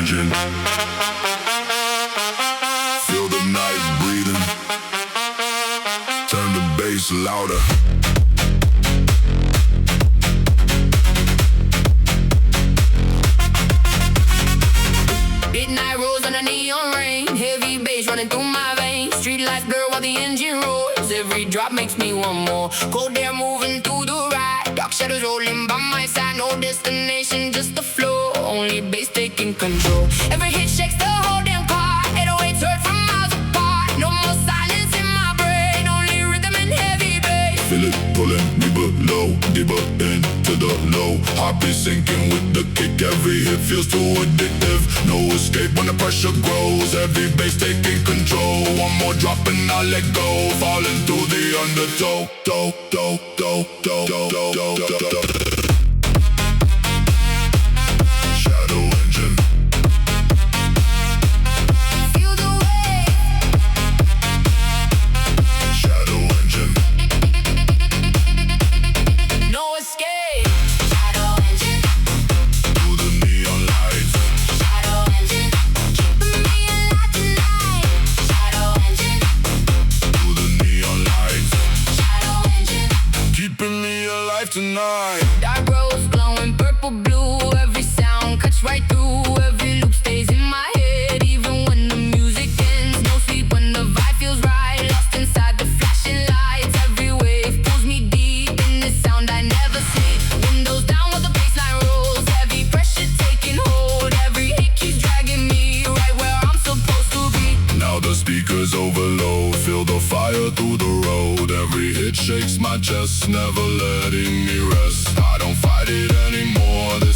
engine. Feel the night breathing. Turn the bass louder. Midnight rolls on a neon rain. Heavy bass running through my veins. Street lights blur while the engine roars. Every drop makes me want more. Cold air moving through the ride. Dark shadows rolling by my side. No destination, just the flow. Only bass taking control. Every hit shakes the whole damn car. 808s heard from miles apart. No more silence in my brain. Only rhythm and heavy bass. Feel it pulling me below, deeper into the low. Heart be sinking with the kick. Every hit feels too addictive. No escape when the pressure grows. Heavy bass taking control. One more drop and I'll let go. Falling through the undertow. Shadow engine. Feel the wave. Shadow engine. No escape. Shadow engine. Through the neon lights. Shadow engine. Keeping me alive tonight. Shadow engine. Through the neon lights. Shadow engine. Keeping me alive tonight. Dark rose glowing purple blue. Every sound cuts right through. Every loop stays in my head. Even when the music ends. No sleep when the vibe feels right. Lost inside the flashing lights. Every wave pulls me deep in this sound I never sleep. Windows down while the bassline rolls. Heavy pressure taking hold. Every hit keeps dragging me right where I'm supposed to be. Now the speakers overload. Feel the fire through the road. Every hit shakes my chest, never letting me rest. I don't fight it anymore. This